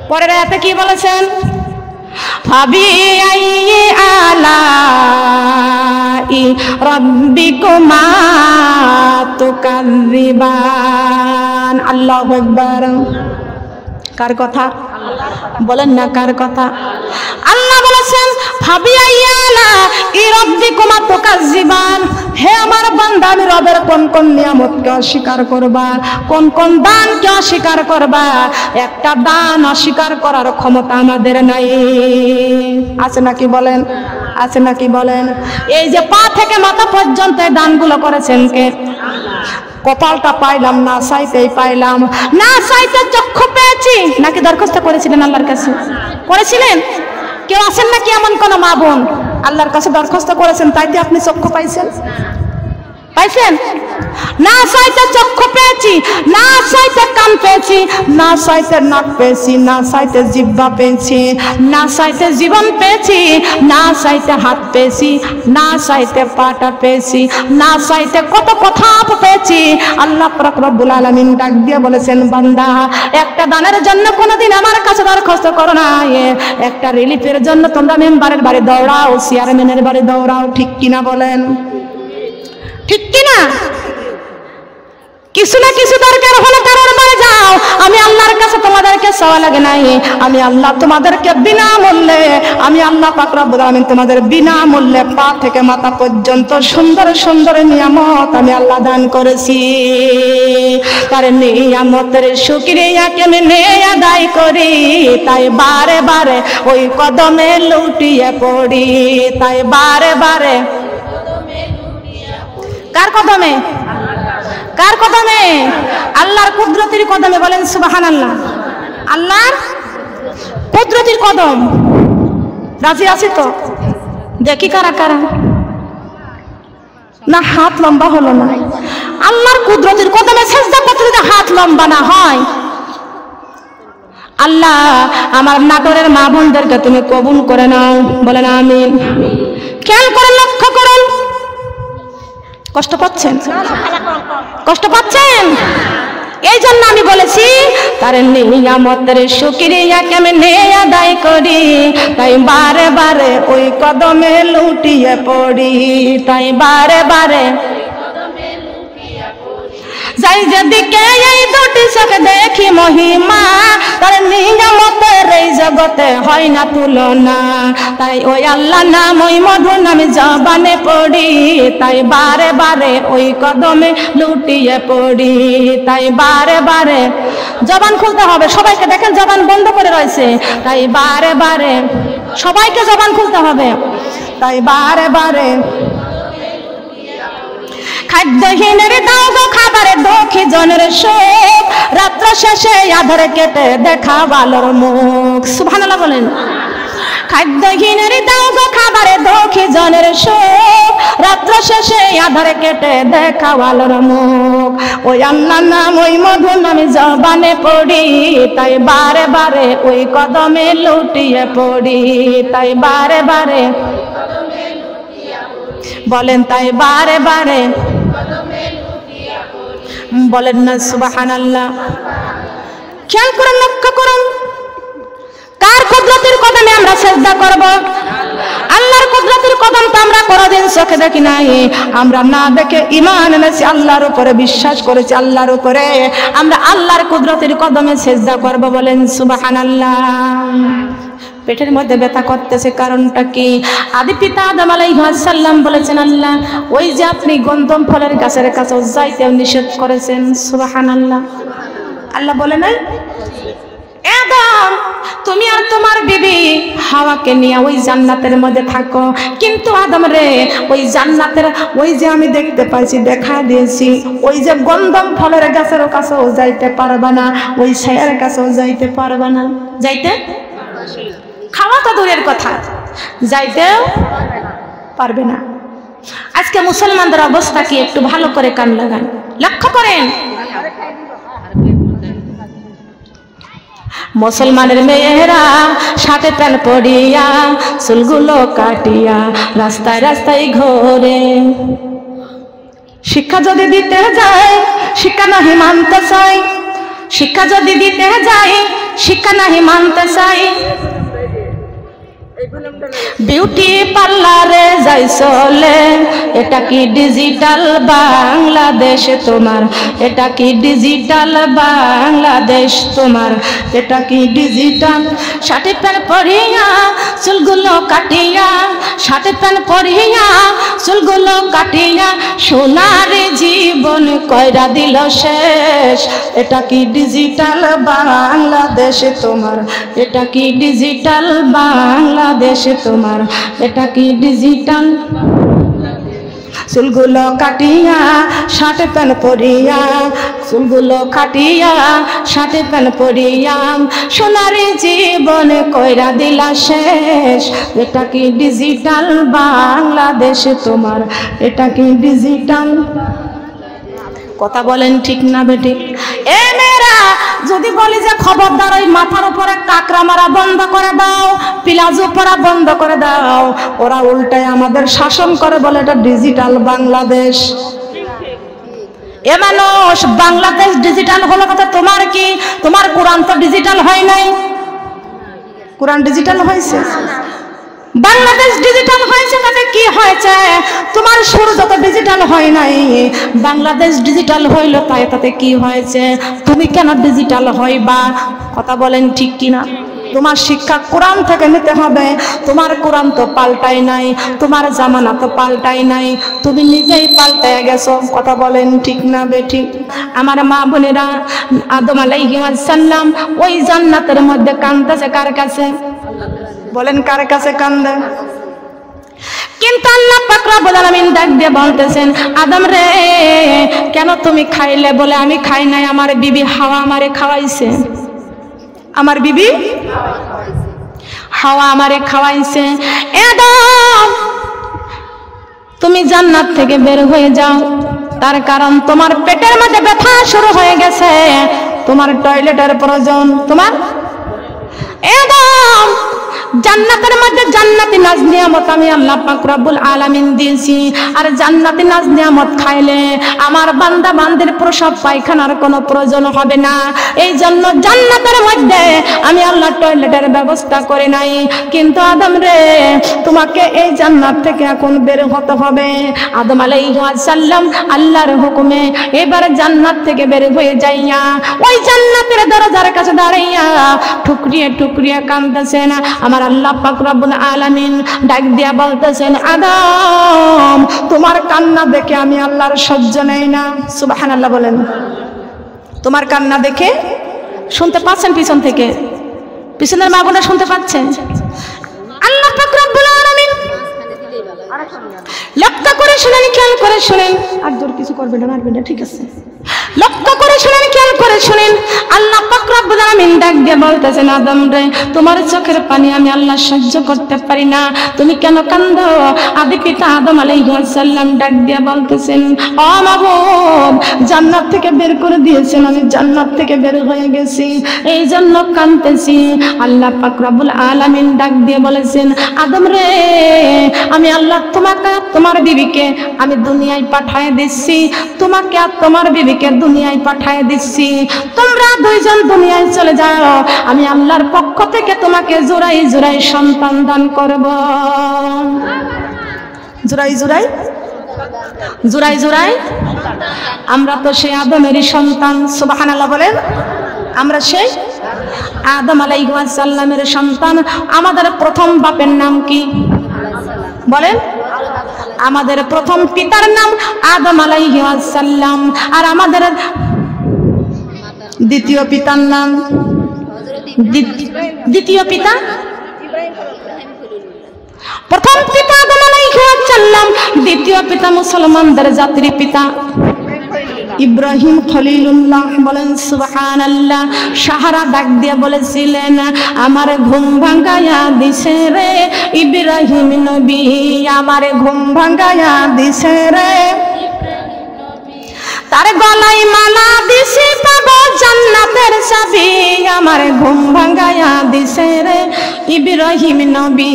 পরের আয়াতে কি বলেছেন? ফাবিআইয়ি আলাই রাব্বিকুমা তুকাযযিবান। আল্লাহু আকবার। কার কথা? বলেন না কার কথা? আল্লাহ বলেছেন, ফাবিআইয়ি আলাই রাব্বিকুমা তুকাযযিবান। হে আমার বান্দা, আমি রবের কোন কোন নিয়ামতকে অস্বীকার করবা, কোন কোন দানকে অস্বীকার করবা? একটা দান অস্বীকার করার ক্ষমতা আমাদের নাই। আছে নাকি বলেন? আছে নাকি বলেন? এই যে পা থেকে মাথা পর্যন্ত এই দানগুলো করেছেন কে? কপালটা পাইলাম না চাইতেই পাইলাম, না চাইতে চক্ষু পেয়েছি। নাকি দরখাস্ত করেছিলেন আল্লাহর কাছে? করেছিলেন? কেউ আছেন নাকি এমন কোন মা বোন আল্লাহর কাছে দরখাস্ত করেছেন তাইতে আপনি চক্ষু পাইছেন? পাইছেন? না চাইতে চক্ষু পেয়েছি, না চাইতে কান পেয়েছি, না চাইতে নাক পেয়েছি, না চাইতে জিহ্বা পেয়েছি, না চাইতে জীবন পেয়েছি, না চাইতে হাত পেয়েছি, না চাইতে পাটা পেয়েছি, না চাইতে কত কথা পেয়েছি। আল্লাহ পাক রব্বুল আলামিন ডাক দিয়ে বলেছেন, বান্দা একটা দানের জন্য কোনোদিন আমার কাছে দরখাস্ত করো না। একটা রিলিফের জন্য তোমরা মেম্বারের বাড়ি দৌড়াও, চেয়ারম্যানের বাড়ি দৌড়াও। ঠিক কিনা বলেন? ঠিক কিনা? কিছু না কিছু দরকার হলে কারোর বাড়ি যাও। আমি আল্লাহর কাছে তোমাদেরকে চাওয়া লাগে নাই, আমি আল্লাহ তোমাদেরকে বিনামূল্যে, আমি আল্লাহ পাক রব্বুল আলামিন তোমাদের বিনামূল্যে পা থেকে মাথা পর্যন্ত সুন্দর সুন্দর নিয়ামত আমি আল্লাহ দান করেছি। তার নিয়ামতের শুকরিয়া কেমনে আদায় করি, তাই বারে বারে ওই কদমে লুটিয়ে পড়ি, তাই বারে বারে। কার কদমে? কার কদমে? আল্লাহর কুদরতির কদমে, বলেন সুবহানাল্লাহ। আল্লাহর কুদরতির কদম। রাজি আছি তো? দেখি কারা কারা। না হাত লম্বা হলো না। আল্লাহর কুদরতির কদমে সেজদা করতে যদি হাত লম্বা না হয়, আল্লাহ আমার নাটোরের মা বোনদেরকে তুমি কবুল করে নাও, বলেন আমিন। খেয়াল করে লক্ষ্য করুন, কষ্ট পাচ্ছেন? কষ্ট পাচ্ছেন? এই জন্য আমি বলেছি তার নিয়ামতের শুকরিয়া কেমনে আদায় করি, তাই বারে বারে ওই কদমে লুটিয়ে পড়ি, তাই বারে বারে যাই যেদিকে এই দুটি চোখে দেখি মহিমা, তার নিয়ামতের এই জগতে হয় না তুলনা, তাই ওই আল্লাহ নাম ওই মধুর নামে জবানে পড়ি, তাই বারে বারে ওই কদমে লুটিয়ে পড়ি, তাই বারে বারে জবান খুলতে হবে। সবাইকে দেখেন জবান বন্ধ করে রয়েছে, তাই বারে বারে সবাইকে জবান খুলতে হবে, তাই বারে বারে খাদ্যহীনের দাও গো খাবারের দুঃখী জনের শোক, রাত্র শেষে আধার কেটে দেখা ভালোর মুখ, সুবহানাল্লাহ বলেন। খাদ্যহীনের দাও গো খাবারের দুঃখী জনের শোক, রাত্র শেষে আধার কেটে দেখা ভালোর মুখ, ওই আল্লাহর নাম ওই মধুর নামে জবানে পড়ি, তাই বারে বারে ওই কদমে লুটিয়ে পড়ি, তাই বারে বারে বলেন, তাই বারে বারে বলেন না সুবহানাল্লাহ। খেয়াল করুন, লক্ষ্য করুন, কার কুদরতের কদমে আমরা সিজদা করব? আল্লাহর কুদরতের কদম তো আমরা কোনদিন চোখে দেখি নাই, আমরা না দেখে ঈমান এনেছি, আল্লাহর উপরে বিশ্বাস করেছি, আল্লাহর উপরে আমরা আল্লাহর কুদরতের কদমে সিজদা করব, বলেন সুবহানাল্লাহ। পেটের মধ্যে ব্যথা করতেছে, কারণটা কি? আদি পিতা আদম আলাইহিস সালাম বলেছেন, আল্লাহ ওই যে আপনি গন্ধম ফলের গাছের কাছে যাইতে নিষেধ করেছেন, সুবহানাল্লাহ। আল্লাহ বলে নাই আদম তুমি আর তোমার বিবি হাওয়াকে নিয়ে ওই জান্নাতের মধ্যে থাকো, কিন্তু আদম রে ওই জান্নাতের ওই যে আমি দেখতে পাইছি, দেখা দিয়েছি, ওই যে গন্ধম ফলের গাছের কাছেও যাইতে পারবা না, ওই ছায়ার কাছেও যাইতে পারবা না, যাইতে খাওয়া তো দূরের কথা, যাইতেও পারবে না। আজকে মুসলমানদের অবস্থা কি একটু ভালো করে কান লাগান, লক্ষ্য করেন। মুসলমানের মেয়েরা শার্টে প্যান্ট পরিয়া চুলগুলো কাটিয়া রাস্তায় রাস্তায় ঘোরে, শিক্ষা যদি দিতে যায় শিক্ষা নাহি মানতে চাই, শিক্ষা যদি দিতে যায় শিক্ষা নাহি মানতে চাই, বিউটি পার্লারে যাই চলে, এটা কি ডিজিটাল বাংলাদেশ তোমার, এটা কি ডিজিটাল বাংলাদেশ তোমার, এটা কি ডিজিটাল। শার্ট প্যান্ট পরিয়া চুলগুলো কাটিয়া, শার্ট প্যান্ট পরিয়া চুলগুলো কাটিয়া সোনার জীবন কয়রা দিল শেষ, এটা কি ডিজিটাল বাংলাদেশ তোমার, এটা কি ডিজিটাল বাংলাদেশ তোমার, এটা কি ডিজিটাল। চুলগুলো কাটিয়া শার্ট প্যান্ট পরিয়া, চুলগুলো কাটিয়া শার্ট প্যান্ট পরিয়া সোনার জীবন কইরা দিলা শেষ, এটা কি ডিজিটাল বাংলাদেশ তোমার, এটা কি ডিজিটাল। কথা বলেন ঠিক না বেঠিক? এ মেয়েরা যদি বলি যে খবরদার ওই মাথার উপরে কাকড়া মারা বন্ধ করে দাও, পিলাজো পরা বন্ধ করে দাও, ওরা উল্টায় আমাদের শাসন করে, বলে এটা ডিজিটাল বাংলাদেশ। এ মানুষ, বাংলাদেশ ডিজিটাল হলো কথা তোমার কি? তোমার কোরআন তো ডিজিটাল হয় নাই, কোরআন ডিজিটাল হয়েছে, বাংলাদেশ ডিজিটাল হয়েছে, তাতে কি হয়েছে? তোমার সূর্য তো ডিজিটাল হয় নাই, বাংলাদেশ ডিজিটাল হইল, তাই তাতে কি হয়েছে? তুমি কেন ডিজিটাল হইবা? কথা বলেন ঠিক কিনা? তোমার শিক্ষা কোরআন থেকে নিতে হবে, তোমার কোরআন তো পাল্টাই নাই, তোমার জামানা তো পাল্টাই নাই, তুমি নিজেই পাল্টায় গেছো। কথা বলেন ঠিক না বেঠিক? আমার মা বোনেরা, আদম আলাইহিস সালাম ওই জান্নাতের মধ্যে কাঁদতেছে কার কাছে? বলেন কার কাছে কান্দে? কিন্তু আল্লাহ পাক রব্বুল আলামিন ডাক দিয়ে বলতেছেন, আদম রে কেন তুমি খাইলে? বলে আমি খাই নাই, আমার বিবি হাওয়া আমারে খাওয়াইছে, আমার বিবি হাওয়া আমারে খাওয়াইছে। আদম তুমি জান্নাত থেকে বের হয়ে যাও, তার কারণ তোমার পেটের মধ্যে ব্যথা শুরু হয়ে গেছে, তোমার টয়লেটের প্রয়োজন, তোমার জান্নাতের মধ্যে জান্নাতি নাজ নিয়ামত আমি আল্লাহ পাক রব্বুল আলামিন দিয়েছি। আর জান্নাতি নাজ নিয়ামত খাইলে আমার বান্দা বান্দির প্রসাব পায়খানার কোনো প্রয়োজন হবে না। এই জন্য জান্নাতের মধ্যে আমি আল্লাহ টয়লেটের ব্যবস্থা করে নাই। কিন্তু আদম রে, তোমাকে এই জান্নাত থেকে এখন বের হতে হবে। আদম আলাইহিস সালাম আল্লাহর হুকুমে এবারে জান্নাত থেকে বের হয়ে যাইয়া ওই জান্নাতের দরজার কাছে দাঁড়াইয়া ঠুকরিয়ে ঠুকরিয়ে কাঁদতেছেন। আমার আল্লাহ পাক রব্বুল আলামিন ডাক দিয়া বলতেছেন, আদম তোমার কান্না দেখে আমি আল্লাহর সহ্য নেই না। সুবহানাল্লাহ বলেন। তোমার কান্না দেখে শুনতে পাচ্ছেন? পিছন থেকে পিছনের মা বোনরা শুনতে পাচ্ছেন? আল্লাহ পাক রব্বুল আলামিন লক্ষ্য করে শুনেন, খেয়াল করে শুনেন। আর দূর কিছু করবেন না, মারবেন না, ঠিক আছে? লক্ষ্য করে শুনেন, খেয়াল করে শুনেন। আল্লাহ পাক রব্বুল আলামিন ডাক দিয়ে বলতেছেন, আদম রে, তোমার চোখের পানি আমি আল্লাহ সহ্য করতে পারি না, তুমি কেন কান্দো? আদি পিতা আদম আলাইহিস সালাম ডাক দিয়ে বলতেছেন, ও মাবুদ, জান্নাত থেকে বের করে দিয়েছেন, আমি জান্নাত থেকে বের হয়ে গেছি, এই জন্য কাঁদতেছি। আল্লাহ পাক রব্বুল আলামিন ডাক দিয়ে বলেছেন, আদম রে, আমি আল্লাহ তোমাকে তোমার বিবিকে আমি দুনিয়ায় পাঠিয়ে দিচ্ছি, তোমাকে আর তোমার বিবিকে দুনিয়ায় পাঠিয়ে দিচ্ছি, তোমরা দুইজন দুনিয়ায় চলে যাও, আমি আল্লাহর পক্ষ থেকে তোমাকে জোড়াই জোড়াই সন্তান দান করব। জোড়াই জোড়াই জোড়াই জোড়াই আমরা তো সেই আদমেরই সন্তান। সুবহানাল্লাহ বলেন। আমরা সেই আদম আলাইহিস সালামের সন্তান। আমাদের প্রথম বাপের নাম কি বলেন? আমাদের প্রথম পিতার নাম আদম আলাইহিস সালাম। আর আমাদের দ্বিতীয় পিতার নাম, দ্বিতীয় পিতা, প্রথম পিতা আদম আলাইহিস সালাম, দ্বিতীয় পিতা মুসলমানদের জাতির পিতা ইব্রাহিম খলিলুল্লাহ। বলেন সুবহানাল্লাহ। সাহারা ডাক দিয়ে বলেছিলেন, আমার ঘুম ভাঙায়া দিছে রে ইব্রাহিম নবী, আমার ঘুম ভাঙায়া দিছে রে, তার গলায় মালা দিছি পাবো জান্নাতের চাবি, আমার ঘুম ভাঙায়া দিছে রে ইব্রাহিম নবী,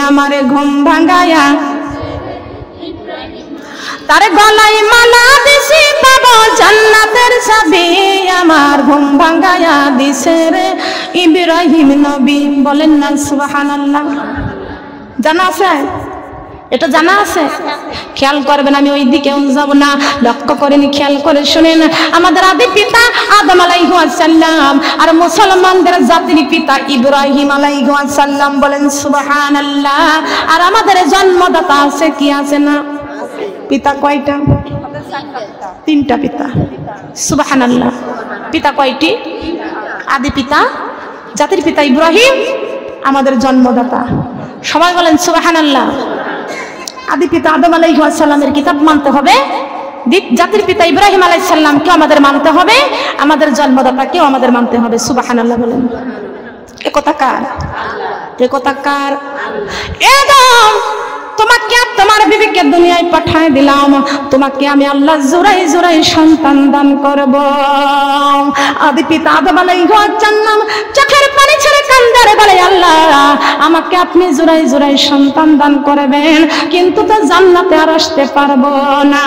আমার ঘুম ভাঙায়া, তার গলায় মালা দিছি পাবো জান্নাতের চাবি, আমার ঘুম ভাঙায়া দিছে রে ইব্রাহিম নবী। বলেন না সুবহানাল্লাহ। জানা আছে? এটা জানা আছে? খেয়াল করবেন, আমি ওই দিকেও যাব না, লক্ষ্য করেন, খেয়াল করে শুনেন। আমাদের আদি পিতা আদম আলাইহিস সালাম আর মুসলমানদের জাতির পিতা ইব্রাহিম আলাইহিস সালাম। বলেন সুবহানাল্লাহ। আর আমাদের জন্মদাতা আছে কি আছে না? পিতা কয়টা? তিনটা পিতা। সুবহানাল্লাহ। পিতা কয়টি? আদি পিতা, জাতির পিতা ইব্রাহিম, আমাদের জন্মদাতা। সবাই বলেন সুবহানাল্লাহ। আদি পিতা আদম আলাইহিস সালামের কিতাব মানতে হবে, জাতির পিতা ইব্রাহিম আলাইহিস সালামকে আমাদের মানতে হবে, আমাদের জন্মদাতাকেও আমাদের মানতে হবে। সুবহানাল্লাহ বলেন। এ কথা কার? এ কথা কার? আদম, তোমাকে তোমার বিবিকে দুনিয়ায় পাঠিয়ে দিলাম, তোমাকে আমি আল্লাহ জোড়াই জোড়াই সন্তান দান করব। আদি পিতা আদম আলাইহিস সালাম চোখের পানি ছেড়ে কান্দারে বলে, আল্লাহ আমাকে আপনি জোড়াই জোড়াই সন্তান দান করবেন, কিন্তু তো জান্নাতে আর আসতে পারবো না।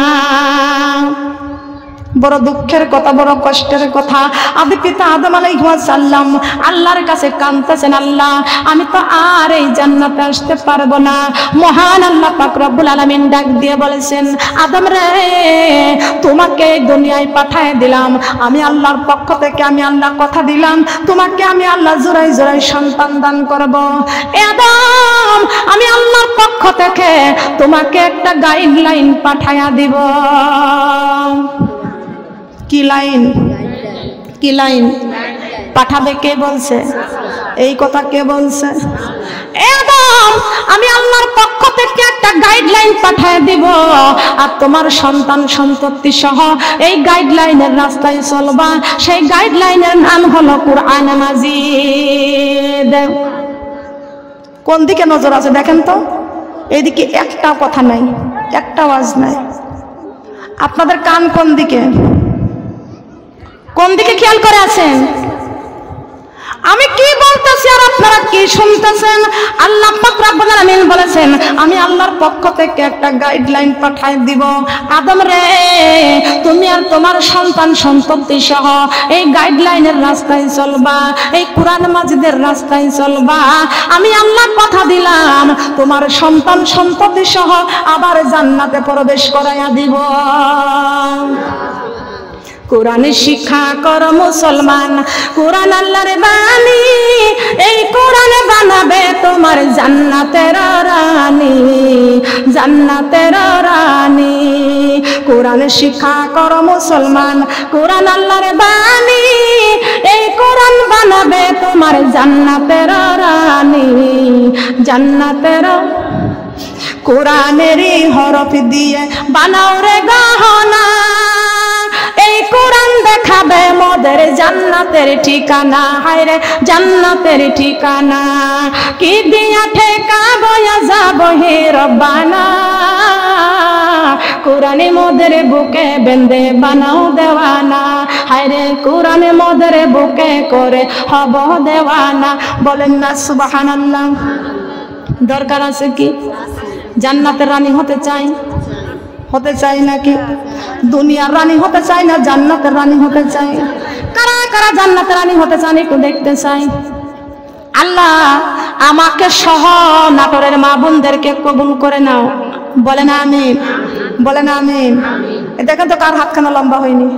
বড় দুঃখের কথা, বড় কষ্টের কথা। আদি পিতা আদম আলাইহিস সালাম আল্লাহর কাছে কাঁদতেছেন, আল্লাহ আমি তো আর এই জান্নাতে আসতে পারবো না। মহান আল্লাহ পাক রব্বুল আলামিন ডাক দিয়ে বলেছেন, আদম রে, তোমাকে দুনিয়ায় পাঠিয়ে দিলাম, আমি আল্লাহর পক্ষ থেকে আমি আল্লাহ কথা দিলাম, তোমাকে আমি আল্লাহ জোড়াই জোড়াই সন্তান দান করব। আদম, আমি আল্লাহর পক্ষ থেকে তোমাকে একটা গাইডলাইন পাঠায়া দিব। কি লাইন? কি লাইন পাঠাবে? কে বলছে এই কথা? কে বলছে? আদম, আমি আল্লাহর পক্ষ থেকে একটা গাইডলাইন পাঠিয়ে দিব, আর তোমার সন্তান সন্ততি সহ এই গাইডলাইনের রাস্তায় চলবা। সেই গাইডলাইনের নাম হলো কুরআন মাজিদ। কোন দিকে নজর আছে দেখেন তো? এইদিকে একটা কথা নাই, একটা আওয়াজ নাই। আপনাদের কান কোন দিকে? কোন দিকে খেয়াল করে আছেন? আমি কি বলতেছি আর আপনারা কি শুনতেছেন? আল্লাহ পাক রব্বুল আলামিন বলেছেন আমি আল্লাহর পক্ষ থেকে একটা গাইডলাইন পাঠাই দিব, আদম রে তুমি আর তোমার সন্তান সন্ততি সহ এই গাইডলাইনের রাস্তায় চলবা, এই কোরআন মাজিদের রাস্তায় চলবা। আমি আল্লাহ কথা দিলাম তোমার সন্তান সন্ততি সহ আবার জান্নাতে প্রবেশ করাইয়া দিব। কোরআনে শিক্ষা কর মুসলমান, কোরআন আল্লাহর বাণী, এই কোরআন বানাবে তোমার জান্নাতের রানী, জান্নাতের রানী। কোরআনে শিক্ষা কর মুসলমান, কোরআন আল্লাহর বাণী, এই কোরআন বানাবে তোমার জান্নাতের রানী, জান্নাতের। কোরআনেরই হরফ দিয়ে বানাও রে গহনা, এই কোরআন দেখাবে মোদের জান্নাতের ঠিকানা, হায় রে জান্নাতের ঠিকানা। কি দিয়া ঠেকাবো যাব হে রব্বানা, কোরআনে মোদের বুকে বেঁধে বানাও দেওয়ানা, হায় রে কোরআনে মোদের বুকে করে হব দেওয়ানা। বলেন না সুবহানাল্লাহ। দরকার আছে কি? জান্নাতের রানী হতে চাই, হতে চাই নাকি? দুনিয়ার রানী হতে চাই না জান্নাতের রানী হতে চাই? কারা কারা জান্নাতের রানী হতে চান একটু দেখতে চাই। আল্লাহ আমাকে সহ নাটোরের মা বোনদেরকে কবুল করে নাও। বলেন আমিন, বলেন আমিন। দেখেন তো কার হাতখানা লম্বা হয়নি।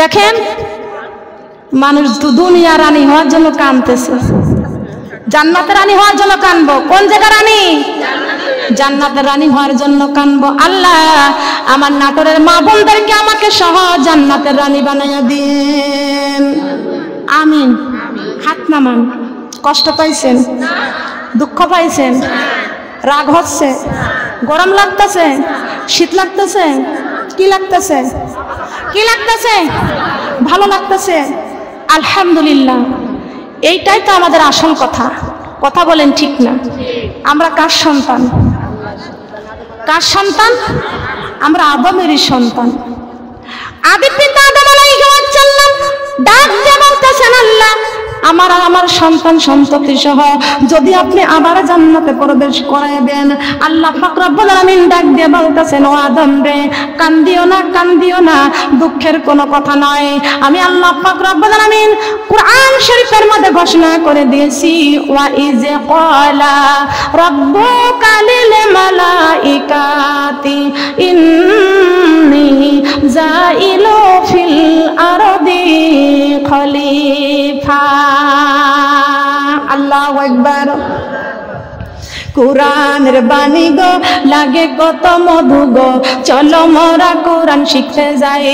দেখেন মানুষ দুনিয়ার রানী হওয়ার জন্য কাঁদতেছে, জান্নাতের রানী হওয়ার জন্য কানবো। কোন জায়গা রানী? জান্নাতের রানী হওয়ার জন্য কানবো। আল্লাহ আমার নাটোরের মা বোনদেরকে আমাকে সহ জান্নাতের রানী বানাইয়া দিন। আমিন। হাত নামান। কষ্ট পাইছেন? দুঃখ পাইছেন? রাগ হচ্ছে? গরম লাগতেছে? শীত লাগতেছে? কি লাগতেছে? কি লাগতেছে? ভালো লাগতেছে? আলহামদুলিল্লাহ। এইটাই তো আমাদের আসল কথা। কথা বলেন ঠিক না? আমরা কার সন্তান? কার সন্তান? আমরা আদমেরই সন্তান। আদি পিতা আদম আলাইহিস সালাম ডাক দিয়ে বলতেছেন আল্লাহ আমার সন্তান সন্ততি সহ যদি আপনি আবার জান্নাতে প্রবেশ করাবেন। আল্লাহ পাক রব্বুল আলামিন ডাক দিয়ে বলতেছেন ও আদম রে কান্দিও না, কান্দিও না, দুঃখের কোনো কথা নয়। আমি আল্লাহ পাক রব্বুল আলামিন কুরআন শরীফের মধ্যে ঘোষণা করে দিয়েছি ওয়া ইজ ক্বালা রাব্বুকা লিল মালাইকাতি ইন্নী জাইলু ফিল আরদি খলিফা। আল্লাহু আকবার। কোরআনের বাণী গো লাগে কত মধু গো, চলো মোরা কোরআন শিখতে যাই।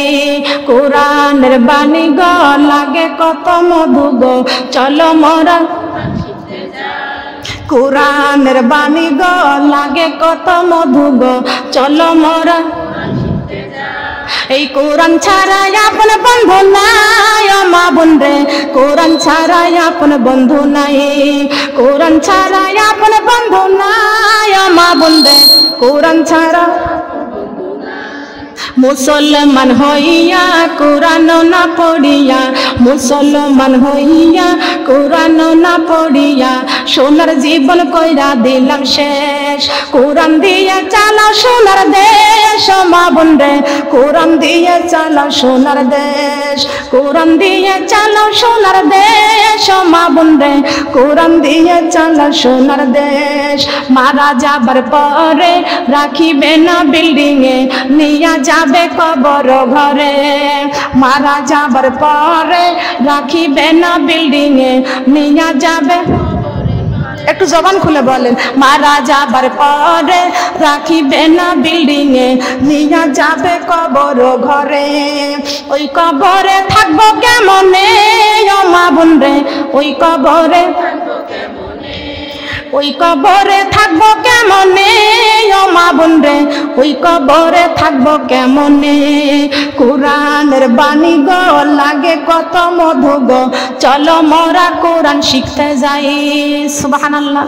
কোরআনের বাণী গো লাগে কত মধু গো, চলো মোরা কোরআনের বাণী গো লাগে কত মধু গো, চলো মোরা। এই কোরআন ছাড়া আপন বন্ধু নাই ও মা বোন রে, কোরআন ছাড়া আপন বন্ধু নাই, কোরআন ছাড়া আপন বন্ধু নাই ও মা বোন রে, কোরআন ছাড়া। মুসলমান হইয়া কোরআন না পড়িয়া, মুসলমান হইয়া কোরআন না পড়িয়া সোনার জীবন কইরা দিলাম শেষ। কোরআন দিয়ে চালাও সোনার দেশ ও মা বোন রে, কোরআন দিয়ে চালাও সোনার দেশ, কোরআন দিয়ে চালাও সোনার দেশ ও মা বোন রে, কোরআন দিয়ে চালাও সোনার দেশ। মারা যাবার পরে রাখিবে না বিল্ডিং এ, নিয়া যাবে কবর ঘরে। মারা যাবার পরে রাখিবে না বিল্ডিং এ, নিয়া যাবে। একটু জবান খুলে বলেন। মারা যাবার পরে রাখিবে না বিল্ডিং এ, নিয়া যাবে কবর ঘরে। ওই কবরে থাকবো কেমনে ও মা বোন রে, ওই কবরে, ওই কবরে থাকবো কেমনে ও মা বোন রে, ওই কবরে থাকবো কেমনে। কোরআনের বাণী গো লাগে কত মধু গো, চলো মোরা কোরআন শিখতে যাই। সুবহানাল্লাহ।